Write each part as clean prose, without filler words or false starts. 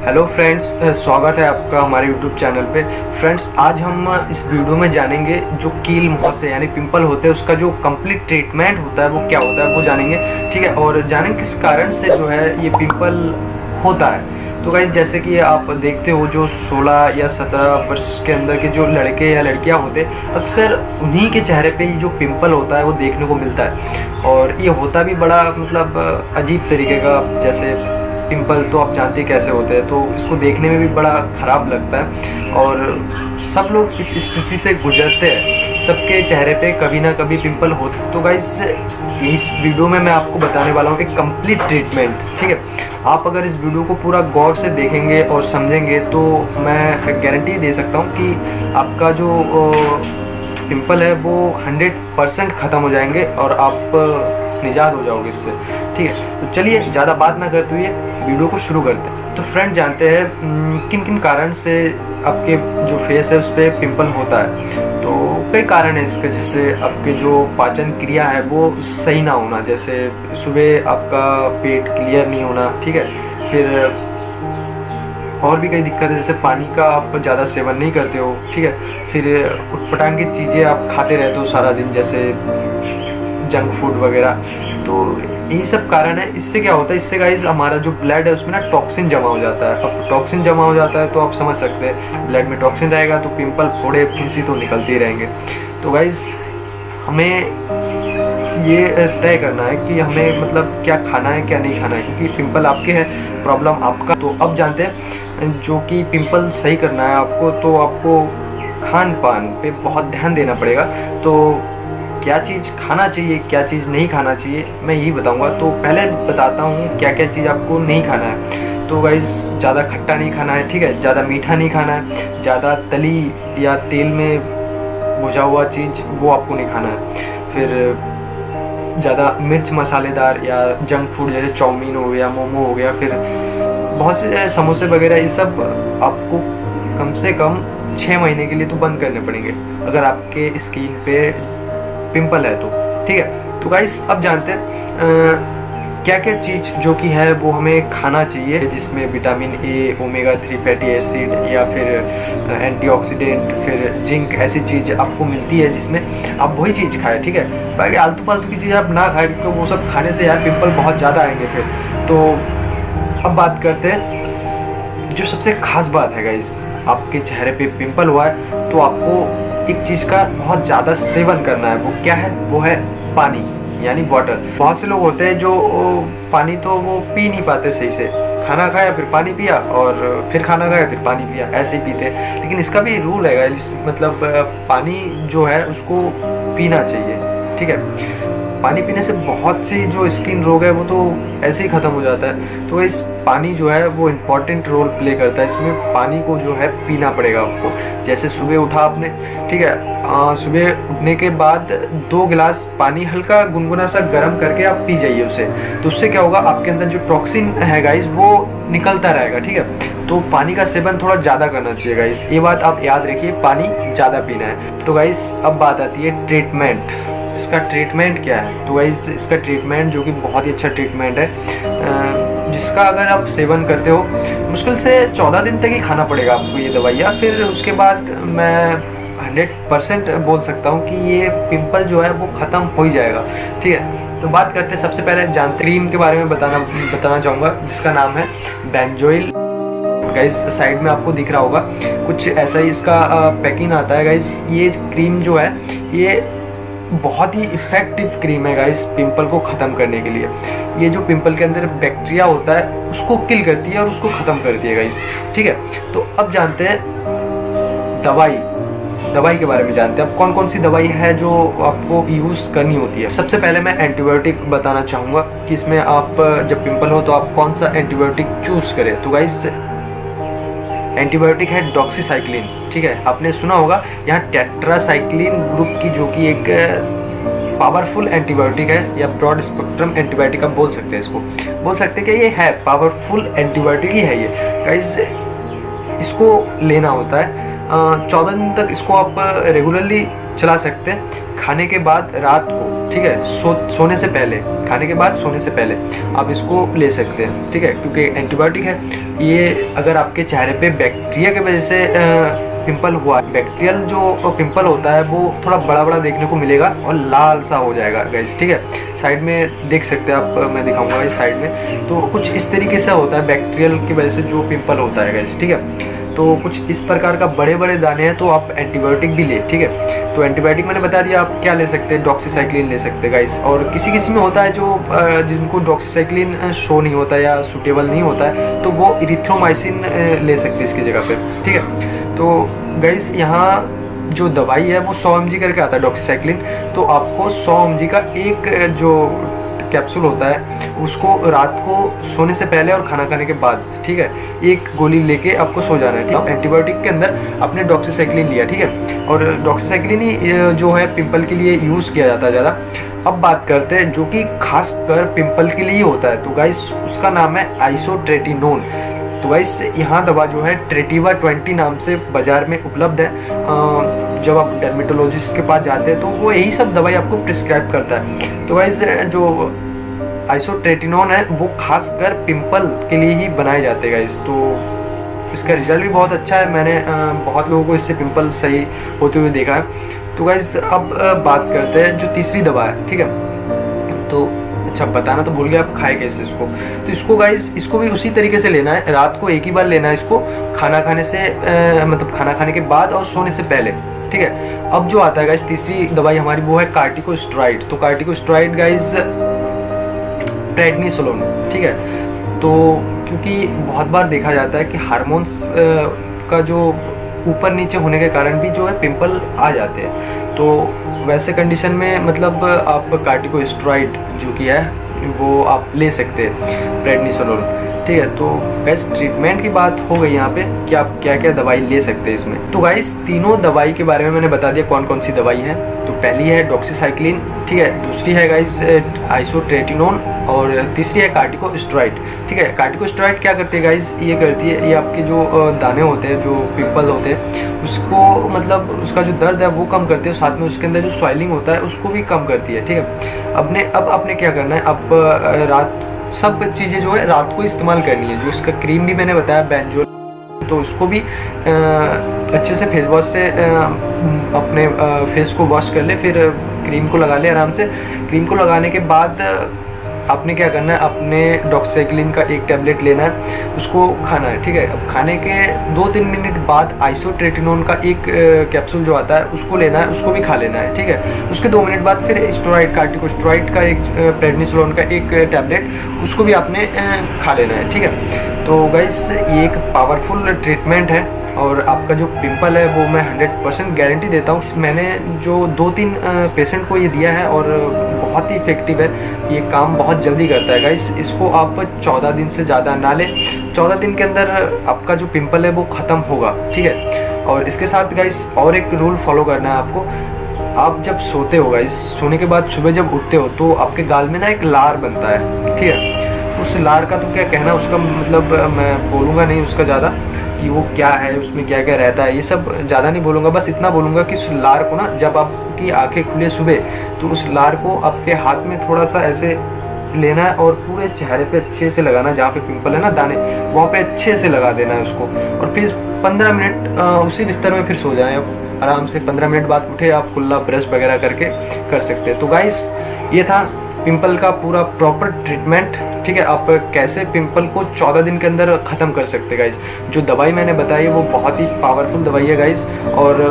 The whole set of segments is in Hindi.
हेलो फ्रेंड्स, स्वागत है आपका हमारे यूट्यूब चैनल पे। फ्रेंड्स, आज हम इस वीडियो में जानेंगे जो कील मुहासे यानी पिंपल होते हैं उसका जो कंप्लीट ट्रीटमेंट होता है वो क्या होता है वो जानेंगे। ठीक है, और जानेंगे किस कारण से जो है ये पिंपल होता है। तो गाइस, जैसे कि आप देखते हो जो 16 या 17 वर्ष के अंदर के जो लड़के या लड़कियां होते हैं, अक्सर उन्हीं के चेहरे पे ये जो पिंपल होता है वो देखने को मिलता है। और ये होता भी बड़ा मतलब अजीब तरीके का, जैसे पिंपल तो आप जानते हैं कैसे होते हैं, तो इसको देखने में भी बड़ा ख़राब लगता है। और सब लोग इस स्थिति से गुजरते हैं, सबके चेहरे पे कभी ना कभी पिंपल होते। तो गाइस, इस वीडियो में मैं आपको बताने वाला हूँ एक कंप्लीट ट्रीटमेंट। ठीक है, आप अगर इस वीडियो को पूरा गौर से देखेंगे और समझेंगे तो मैं गारंटी दे सकता हूँ कि आपका जो पिंपल है वो 100% ख़त्म हो जाएंगे और आप निजात हो जाओगे इससे। ठीक है, तो चलिए ज़्यादा बात ना करते हुए वीडियो को शुरू करते हैं। तो फ्रेंड, जानते हैं किन किन कारण से आपके जो फेस है उस पर पिंपल होता है। तो कई कारण है इसके, जैसे आपके जो पाचन क्रिया है वो सही ना होना, जैसे सुबह आपका पेट क्लियर नहीं होना। ठीक है, फिर और भी कई दिक्कत है, जैसे पानी का आप ज़्यादा सेवन नहीं करते हो। ठीक है, फिर उटपटांग की चीज़ें आप खाते रहते हो सारा दिन, जैसे जंक फूड वगैरह। तो यही सब कारण है। इससे क्या होता है, इससे गाइस हमारा जो ब्लड है उसमें ना टॉक्सिन जमा हो जाता है। अब टॉक्सिन जमा हो जाता है तो आप समझ सकते हैं, ब्लड में टॉक्सिन रहेगा तो पिंपल फोड़े फुंसी तो निकलते ही रहेंगे। तो गाइस, हमें ये तय करना है कि हमें मतलब क्या खाना है क्या नहीं खाना है, क्योंकि पिंपल आपके है, प्रॉब्लम आपका। तो अब जानते हैं जो कि पिंपल सही करना है आपको, तो आपको खान पान पे बहुत ध्यान देना पड़ेगा। तो क्या चीज़ खाना चाहिए क्या चीज़ नहीं खाना चाहिए मैं यही बताऊंगा। तो पहले बताता हूँ क्या क्या चीज़ आपको नहीं खाना है। तो गाइस, ज़्यादा खट्टा नहीं खाना है। ठीक है, ज़्यादा मीठा नहीं खाना है, ज़्यादा तली या तेल में भुजा हुआ चीज़ वो आपको नहीं खाना है। फिर ज़्यादा मिर्च मसालेदार या जंक फूड जैसे चाउमीन हो गया, मोमो हो गया, फिर बहुत से समोसे वगैरह, ये सब आपको कम से कम 6 महीने के लिए तो बंद करने पड़ेंगे अगर आपके स्किन पे पिंपल है तो। ठीक है, तो गाइस अब जानते हैं क्या क्या चीज़ जो कि है वो हमें खाना चाहिए, जिसमें vitamin A, omega 3 fatty acid या फिर एंटीऑक्सीडेंट, फिर जिंक, ऐसी चीज़ आपको मिलती है जिसमें आप वही चीज़ खाएं। ठीक है, बाकी आलतू फालतू की चीज़ आप ना खाएं, क्योंकि वो सब खाने से यार पिंपल बहुत ज़्यादा आएंगे फिर। तो अब बात करते हैं जो सबसे खास बात है गाइस, आपके चेहरे पे पिंपल हुआ है तो आपको एक चीज़ का बहुत ज़्यादा सेवन करना है। वो क्या है? वो है पानी, यानी वाटर। बहुत से लोग होते हैं जो पानी तो वो पी नहीं पाते सही से, खाना खाया फिर पानी पिया और फिर खाना खाया फिर पानी पिया, ऐसे ही पीते। लेकिन इसका भी रूल है, मतलब पानी जो है उसको पीना चाहिए। ठीक है, पानी पीने से बहुत सी जो स्किन रोग है वो तो ऐसे ही ख़त्म हो जाता है। तो इस पानी जो है वो इम्पॉर्टेंट रोल प्ले करता है इसमें। पानी को जो है पीना पड़ेगा आपको। जैसे सुबह उठा आपने, ठीक है, सुबह उठने के बाद 2 गिलास पानी हल्का गुनगुना सा गर्म करके आप पी जाइए उसे। तो उससे क्या होगा, आपके अंदर जो टॉक्सिन है गाइस वो निकलता रहेगा। ठीक है, तो पानी का सेवन थोड़ा ज़्यादा करना चाहिए गाइस, ये बात आप याद रखिए, पानी ज़्यादा पीना है। तो गाइस अब बात आती है ट्रीटमेंट। इसका ट्रीटमेंट क्या है? तो गाइस, इसका ट्रीटमेंट जो कि बहुत ही अच्छा ट्रीटमेंट है, जिसका अगर आप सेवन करते हो मुश्किल से 14 दिन तक ही खाना पड़ेगा आपको ये दवाइयाँ। फिर उसके बाद मैं 100% बोल सकता हूँ कि ये पिंपल जो है वो ख़त्म हो ही जाएगा। ठीक है, तो बात करते हैं, सबसे पहले जानते क्रीम के बारे में बताना चाहूँगा, जिसका नाम है बेंजोइल। गाइस, साइड में आपको दिख रहा होगा कुछ ऐसा ही इसका पैकिंग आता है। गाइस, ये क्रीम जो है ये बहुत ही इफ़ेक्टिव क्रीम है गाइस पिंपल को ख़त्म करने के लिए। ये जो पिंपल के अंदर बैक्टीरिया होता है उसको किल करती है और उसको ख़त्म करती है गाइस। ठीक है, तो अब जानते हैं दवाई के बारे में जानते हैं। अब कौन कौन सी दवाई है जो आपको यूज़ करनी होती है। सबसे पहले मैं एंटीबायोटिक बताना चाहूँगा कि इसमें आप जब पिंपल हो तो आप कौन सा एंटीबायोटिक चूज़ करें। तो गाइस, एंटीबायोटिक है डॉक्सीसाइक्लिन। ठीक है, आपने सुना होगा, यहाँ टेट्रासाइक्लिन ग्रुप की जो कि एक पावरफुल एंटीबायोटिक है, या ब्रॉड स्पेक्ट्रम एंटीबायोटिक आप बोल सकते हैं इसको, बोल सकते हैं कि ये है पावरफुल एंटीबायोटिक ही है ये गाइस। इसको लेना होता है 14 दिन तक इसको आप रेगुलरली चला सकते हैं खाने के बाद रात को, ठीक है, सोने से पहले, खाने के बाद सोने से पहले आप इसको ले सकते हैं, ठीक है, क्योंकि एंटीबायोटिक है ये। अगर आपके चेहरे पे बैक्टीरिया की वजह से पिंपल हुआ, बैक्टीरियल जो पिंपल होता है वो थोड़ा बड़ा बड़ा देखने को मिलेगा और लाल सा हो जाएगा गाइस, ठीक है। साइड में देख सकते हैं आप, मैं दिखाऊंगा इस साइड में, तो कुछ इस तरीके से होता है बैक्टीरियल की वजह से जो पिंपल होता है गाइस, ठीक है। तो कुछ इस प्रकार का बड़े बड़े दाने हैं तो आप एंटीबायोटिक भी ले, ठीक है। तो एंटीबायोटिक मैंने बता दिया, आप क्या ले सकते हैं, डॉक्सीसाइक्लिन ले सकते हैं गाइस। और किसी किसी में होता है जो जिनको डॉक्सीसाइक्लिन शो नहीं होता या सूटेबल नहीं होता है तो वो इरिथ्रोमाइसिन ले सकते हैं इसकी जगह पे, ठीक है। तो गाइस यहाँ जो दवाई है वो 100 mg करके आता है डॉक्सीसाइक्लिन, तो आपको 100 mg का एक जो कैप्सूल होता है उसको रात को सोने से पहले और खाना खाने के बाद, ठीक है, एक गोली लेके आपको सो जाना है, ठीक है। एंटीबायोटिक के अंदर आपने डॉक्सीसाइक्लिन लिया, ठीक है, और डॉक्सीसाइक्लिन ही जो है पिंपल के लिए यूज़ किया जाता है ज़्यादा। अब बात करते हैं जो कि खास कर पिंपल के लिए होता है, तो गाइस उसका नाम है आइसोट्रेटिनोन। तो गाइस यहाँ दवा जो है ट्रेटिवा 20 नाम से बाज़ार में उपलब्ध है। जब आप डर्मेटोलॉजिस्ट के पास जाते हैं तो वो यही सब दवाई आपको प्रिस्क्राइब करता है। तो गाइस जो आइसोट्रेटिनोन है वो खासकर पिंपल के लिए ही बनाए जाते हैं गाइस। तो इसका रिजल्ट भी बहुत अच्छा है, मैंने बहुत लोगों को इससे पिंपल सही होते हुए देखा है। तो गाइस अब बात करते हैं जो तीसरी दवा है, ठीक है। तो अच्छा बताना तो भूल गया, आप खाए कैसे इसको। तो इसको गाइस इसको भी उसी तरीके से लेना है, रात को एक ही बार लेना है इसको, खाना खाने से मतलब खाना खाने के बाद और सोने से पहले, ठीक है। अब जो आता है गाइस तीसरी दवाई हमारी वो है कार्टिकोस्टेरॉइड। तो कार्टिकोस्टेरॉइड गाइस प्रेडनिसोलोन, ठीक है। तो क्योंकि बहुत बार देखा जाता है कि हार्मोन्स का जो ऊपर नीचे होने के कारण भी जो है पिंपल आ जाते हैं, तो वैसे कंडीशन में मतलब आप कार्टिकोस्टेरॉइड जो कि है वो आप ले सकते हैं, प्रेडनिसोलोन, ठीक है। तो गाइस ट्रीटमेंट की बात हो गई यहाँ पे कि आप क्या क्या दवाई ले सकते हैं इसमें। तो गाइस तीनों दवाई के बारे में मैंने बता दिया कौन कौन सी दवाई है। तो पहली है डॉक्सीसाइक्लिन, ठीक है, दूसरी है गाइस आइसोट्रेटिनोन और तीसरी है कार्टिकोस्टेरॉइड, ठीक है। कार्टिकोस्टेरॉइड क्या करती है गाइस, ये करती है, ये आपके जो दाने होते हैं, जो पिंपल होते हैं उसको मतलब उसका जो दर्द है वो कम करती है, साथ में उसके अंदर जो स्वेलिंग होता है उसको भी कम करती है, ठीक है। अब आपने क्या करना है, अब रात सब चीज़ें जो है रात को इस्तेमाल करनी है। जो इसका क्रीम भी मैंने बताया बेंजोल, तो उसको भी अच्छे से फेस वॉश से अपने फेस को वॉश कर ले, फिर क्रीम को लगा ले आराम से। क्रीम को लगाने के बाद आपने क्या करना है, अपने डॉक्सीसाइक्लिन का एक टैबलेट लेना है, उसको खाना है, ठीक है। अब खाने के 2-3 मिनट बाद आइसोट्रेटिनोन का एक कैप्सूल जो आता है उसको लेना है, उसको भी खा लेना है, ठीक है। उसके 2 मिनट बाद फिर स्टेरॉइड कार्टिकोस्टेरॉइड का एक प्रेडनिसोलोन का एक टैबलेट उसको भी आपने खा लेना है, ठीक है। तो गाइस ये एक पावरफुल ट्रीटमेंट है और आपका जो पिंपल है वो मैं 100% गारंटी देता हूँ। मैंने जो 2-3 पेशेंट को ये दिया है और बहुत ही इफेक्टिव है, ये काम बहुत जल्दी करता है गाइस। इसको आप 14 दिन से ज़्यादा ना लें, 14 दिन के अंदर आपका जो पिंपल है वो ख़त्म होगा, ठीक है। और इसके साथ गाइस और एक रूल फॉलो करना है आपको। आप जब सोते हो गाइस, सोने के बाद सुबह जब उठते हो तो आपके गाल में ना एक लार बनता है, ठीक है। उस लार का तो क्या कहना, उसका मतलब मैं बोलूँगा नहीं उसका ज़्यादा कि वो क्या है, उसमें क्या क्या रहता है, ये सब ज़्यादा नहीं बोलूँगा। बस इतना बोलूँगा कि उस लार को ना जब आपकी आंखें खुले सुबह, तो उस लार को आपके हाथ में थोड़ा सा ऐसे लेना है और पूरे चेहरे पे अच्छे से लगाना, जहाँ पे पिंपल है ना दाने, वहाँ पे अच्छे से लगा देना है उसको। और फिर 15 मिनट उसी बिस्तर में फिर सो जाएं आप आराम से। 15 मिनट बाद उठे, आप कुल्ला ब्रश वगैरह करके कर सकते हैं। तो गाइस ये था पिंपल का पूरा प्रॉपर ट्रीटमेंट, ठीक है। आप कैसे पिंपल को 14 दिन के अंदर ख़त्म कर सकते हैं गाइस। जो दवाई मैंने बताई वो बहुत ही पावरफुल दवाई है गाइस, और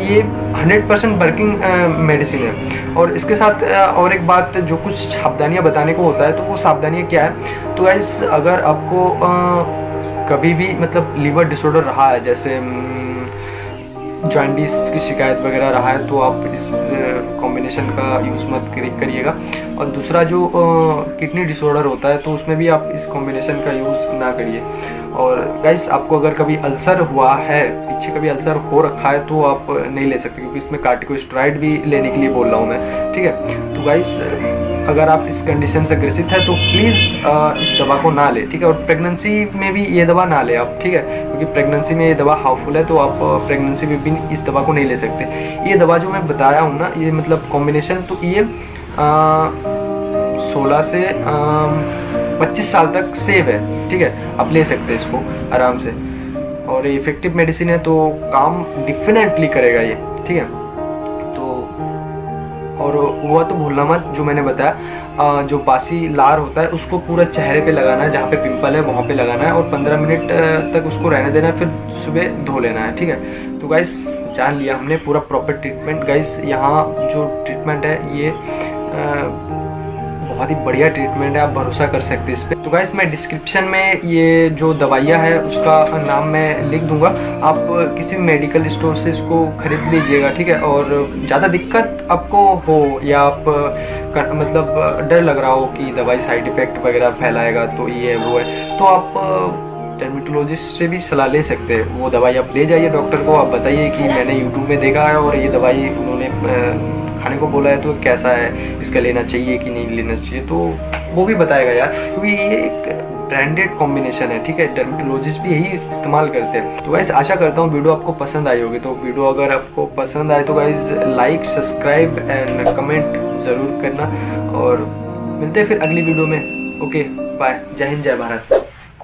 ये 100% वर्किंग मेडिसिन है। और इसके साथ और एक बात, जो कुछ सावधानियाँ बताने को होता है, तो वो सावधानियाँ क्या है। तो गाइस अगर आपको कभी भी मतलब लीवर डिसऑर्डर रहा है, जैसे जॉन्डिस की शिकायत वगैरह रहा है, तो आप इस कॉम्बिनेशन का यूज़ मत करिएगा। और दूसरा जो किडनी डिसऑर्डर होता है, तो उसमें भी आप इस कॉम्बिनेशन का यूज़ ना करिए। और गाइस आपको अगर कभी अल्सर हुआ है, पीछे कभी अल्सर हो रखा है, तो आप नहीं ले सकते, क्योंकि इसमें कार्टिकोस्टेरॉइड भी लेने के लिए बोल रहा हूँ मैं, ठीक है। तो गाइस अगर आप इस कंडीशन से ग्रसित है तो प्लीज़ इस दवा को ना लें, ठीक है। और प्रेगनेंसी में भी ये दवा ना लें आप, ठीक है, क्योंकि प्रेगनेंसी में ये दवा हार्मफुल है, तो आप प्रेगनेंसी में भी इस दवा को नहीं ले सकते। ये दवा जो मैं बताया हूँ ना, ये मतलब कॉम्बिनेशन, तो ये 16 से 25 साल तक सेव है, ठीक है, आप ले सकते हैं इसको आराम से। और ये इफेक्टिव मेडिसिन है, तो काम डिफिनेटली करेगा ये, ठीक है। तो और हुआ तो भूलना मत, जो मैंने बताया, जो बासी लार होता है उसको पूरा चेहरे पे लगाना है, जहाँ पे पिंपल है वहाँ पे लगाना है, और 15 मिनट तक उसको रहने देना है, फिर सुबह धो लेना है, ठीक है। तो गाइस जान लिया हमने पूरा प्रॉपर ट्रीटमेंट। गाइस यहाँ जो ट्रीटमेंट है ये बहुत ही बढ़िया ट्रीटमेंट है, आप भरोसा कर सकते हैं इस पर। तो गाइस मैं डिस्क्रिप्शन में ये जो दवाइयाँ है उसका नाम मैं लिख दूंगा, आप किसी भी मेडिकल स्टोर से इसको खरीद लीजिएगा, ठीक है। और ज़्यादा दिक्कत आपको हो या आप मतलब डर लग रहा हो कि दवाई साइड इफ़ेक्ट वगैरह फैलाएगा, तो ये है वो है, तो आप डर्मेटोलॉजिस्ट से भी सलाह ले सकते हैं। वो दवाई आप ले जाइए डॉक्टर को, आप बताइए कि मैंने यूट्यूब में देखा है और ये दवाई उन्होंने खाने को बोला है, तो कैसा है, इसका लेना चाहिए कि नहीं लेना चाहिए, तो वो भी बताएगा यार, क्योंकि ये एक ब्रांडेड कॉम्बिनेशन है, ठीक है। डर्मेटोलॉजिस्ट भी यही इस्तेमाल करते हैं। तो गाइस आशा करता हूँ वीडियो आपको पसंद आई होगी। तो वीडियो अगर आपको पसंद आए तो guys like, subscribe and comment ज़रूर करना, और मिलते हैं फिर अगली वीडियो में। ओके बाय, जय हिंद, जय भारत।